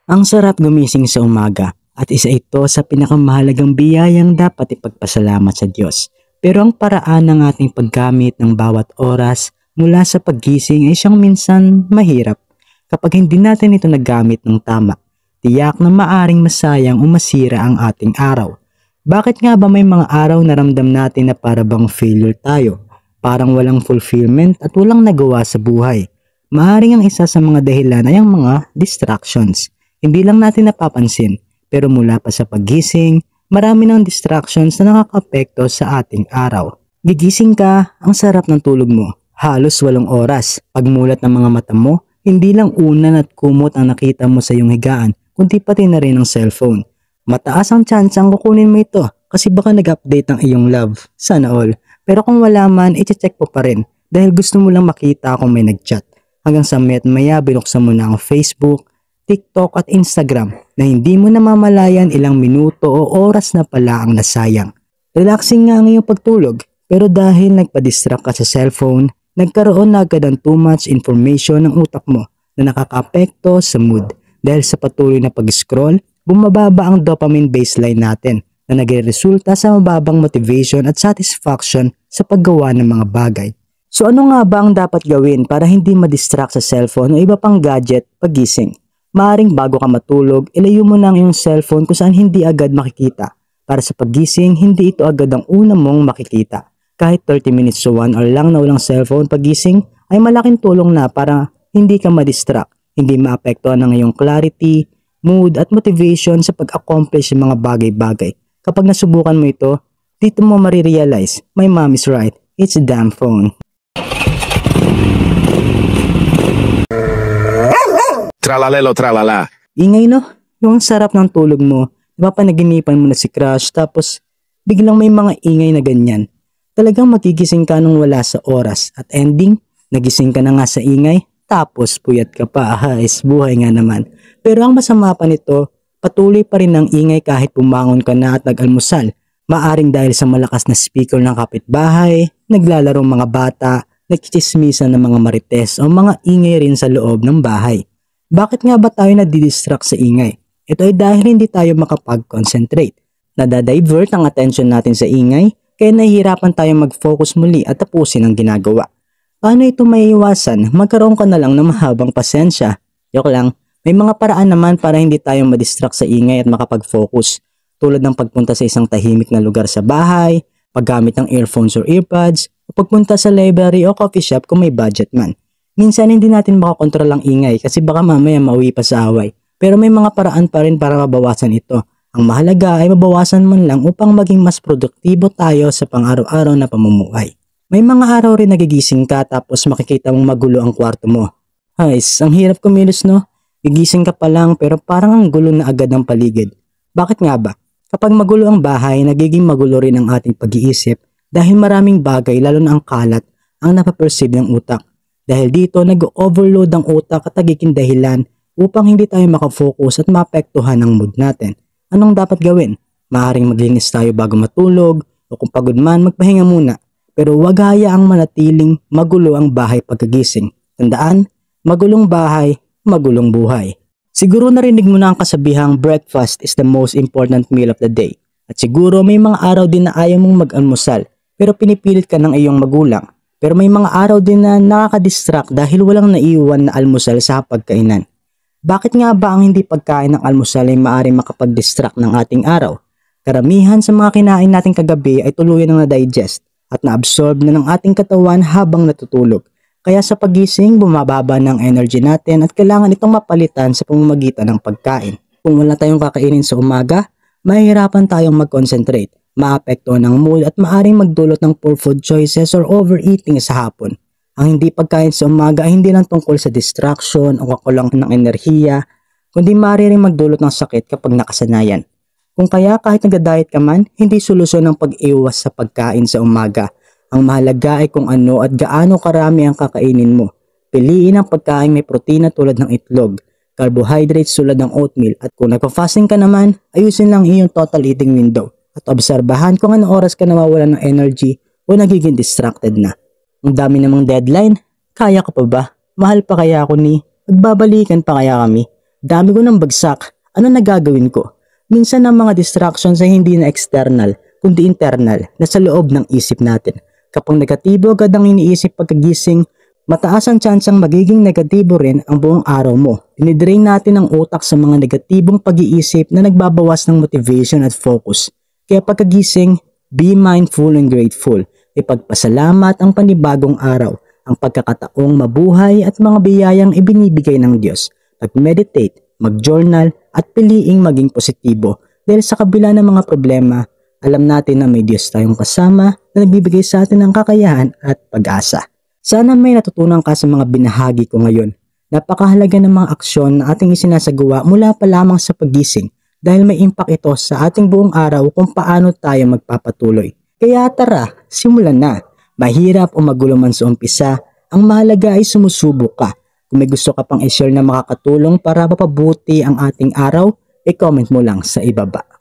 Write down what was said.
Ang sarap gumising sa umaga at isa ito sa pinakamahalagang biyayang dapat ipagpasalamat sa Diyos. Pero ang paraan ng ating paggamit ng bawat oras mula sa paggising ay siyang minsan mahirap. Kapag hindi natin ito nagamit ng tama, tiyak na maaring masayang o masira ang ating araw. Bakit nga ba may mga araw na ramdam natin na para bang failure tayo? Parang walang fulfillment at walang nagawa sa buhay. Maaring ang isa sa mga dahilan ay ang mga distractions. Hindi lang natin napapansin, pero mula pa sa paggising, marami ng distractions na nakakaapekto sa ating araw. Gigising ka, ang sarap ng tulog mo. Halos 8 oras. Pagmulat ng mga mata mo, hindi lang unan at kumot ang nakita mo sa iyong higaan, kundi pati na rin ang cellphone. Mataas ang chance ang kukunin mo ito kasi baka nag-update ang iyong love. Sana all. Pero kung wala man, i-check mo pa rin dahil gusto mo lang makita kung may nag-chat. Hanggang sa maya binuksan mo na ang Facebook, TikTok at Instagram na hindi mo namamalayan ilang minuto o oras na pala ang nasayang. Relaxing nga ang iyong pagtulog pero dahil nagpa-distract ka sa cellphone, nagkaroon na agad ng too much information ng utak mo na nakakaapekto sa mood. Dahil sa patuloy na pag-scroll, bumababa ang dopamine baseline natin na nagre-resulta sa mababang motivation at satisfaction sa paggawa ng mga bagay. So ano nga ba ang dapat gawin para hindi ma-distract sa cellphone o iba pang gadget pagising? Maaring bago ka matulog, ilayo mo na ang iyong cellphone kung saan hindi agad makikita. Para sa paggising, hindi ito agad ang una mong makikita. Kahit 30 minutes to 1 hour lang na walang cellphone pagising, ay malaking tulong na para hindi ka ma-distract, hindi maapektuhan ang iyong clarity, mood at motivation sa pag-accomplish ng mga bagay-bagay. Kapag nasubukan mo ito, dito mo marirealize, my mom is right, it's a damn phone. Tralalelo tralala. Ingay no? Yung sarap ng tulog mo, napapanaginipan mo na si crush tapos biglang may mga ingay na ganyan. Talagang magigising ka nung wala sa oras at ending, nagising ka na nga sa ingay tapos puyat ka pa. Ahais, buhay nga naman. Pero ang masama pa nito, patuloy pa rin ang ingay kahit bumangon ka na at nag-almusal. Maaring dahil sa malakas na speaker ng kapitbahay, naglalarong mga bata, nagchichismisan ng mga marites o mga ingay rin sa loob ng bahay. Bakit nga ba tayo nadidistract sa ingay? Ito ay dahil hindi tayo makapag-concentrate. Nadadivert ang attention natin sa ingay, kaya nahihirapan tayong mag-focus muli at tapusin ang ginagawa. Paano ito maiiwasan? Magkaroon ka na lang ng mahabang pasensya. Yok lang, may mga paraan naman para hindi tayo madistract sa ingay at makapag-focus. Tulad ng pagpunta sa isang tahimik na lugar sa bahay, paggamit ng earphones or earbuds, o pagpunta sa library o coffee shop kung may budget man. Minsan hindi natin makakontrol ang ingay kasi baka mamaya mauwi pa sa away. Pero may mga paraan pa rin para mabawasan ito. Ang mahalaga ay mabawasan man lang upang maging mas produktibo tayo sa pang-araw-araw na pamumuhay. May mga araw rin nagigising ka tapos makikita mong magulo ang kwarto mo. Guys, ang hirap kumilos no? Gigising ka pa lang pero parang ang gulo na agad ng paligid. Bakit nga ba? Kapag magulo ang bahay, nagiging magulo rin ang ating pag-iisip dahil maraming bagay lalo na ang kalat ang napaperceive ng utak. Dahil dito nag-overload ang utak at nagiging dahilan upang hindi tayo makafocus at maapektuhan ang mood natin. Anong dapat gawin? Maaaring maglinis tayo bago matulog o kung pagod man magpahinga muna. Pero wag hayaang manatiling magulo ang bahay pagkagising. Tandaan, magulong bahay, magulong buhay. Siguro narinig mo na ang kasabihang breakfast is the most important meal of the day. At siguro may mga araw din na ayaw mong mag-almusal pero pinipilit ka ng iyong magulang. Pero may mga araw din na nakaka-distract dahil walang naiiwan na almusal sa pagkainan. Bakit nga ba ang hindi pagkain ng almusal ay maaaring makapag-distract ng ating araw? Karamihan sa mga kinain natin kagabi ay tuluyan na na-digest at na-absorb na ng ating katawan habang natutulog. Kaya sa pagising, bumababa ng energy natin at kailangan itong mapalitan sa pamamagitan ng pagkain. Kung wala tayong kakainin sa umaga, mahihirapan tayong mag-concentrate. Maapektuhan ng mood at maaring magdulot ng poor food choices or overeating sa hapon. Ang hindi pagkain sa umaga ay hindi lang tungkol sa distraction o kakulang ng enerhiya, kundi maaari rin magdulot ng sakit kapag nakasanayan. Kung kaya kahit nag-diet ka man, hindi solusyon ang pag-iwas sa pagkain sa umaga. Ang mahalaga ay kung ano at gaano karami ang kakainin mo. Piliin ang pagkain may protina tulad ng itlog, carbohydrates tulad ng oatmeal at kung nagpa-fasting ka naman, ayusin lang iyong total eating window. At obserbahan kung anong oras ka nawawalan ng energy o nagiging distracted na. Ang dami namang deadline, kaya ko pa ba? Mahal pa kaya ako ni? Magbabalikan pa kaya kami? Dami ko ng bagsak. Ano na gagawin ko? Minsan ang mga distractions ay hindi na external, kundi internal, na sa loob ng isip natin. Kapag negatibo agad ang iniisip pagkagising, mataas ang tsansang magiging negatibo rin ang buong araw mo. Dinidrain natin ang utak sa mga negatibong pag-iisip na nagbabawas ng motivation at focus. Kaya pagkagising, be mindful and grateful. Ipagpasalamat ang panibagong araw, ang pagkakataong mabuhay at mga biyayang ibinibigay ng Diyos. Mag-meditate, mag-journal at piliing maging positibo. Dahil sa kabila ng mga problema, alam natin na may Diyos tayong kasama na nagbibigay sa atin ng kakayahan at pag-asa. Sana may natutunan ka sa mga binahagi ko ngayon. Napakahalaga ng mga aksyon na ating isinasagawa mula pa lamang sa pagising dahil may impact ito sa ating buong araw kung paano tayo magpapatuloy. Kaya tara, simulan na. Mahirap o magulo man sa umpisa, ang mahalaga ay sumusubok ka. Kung may gusto ka pang i-share na makakatulong para mapabuti ang ating araw, i-comment mo lang sa ibaba.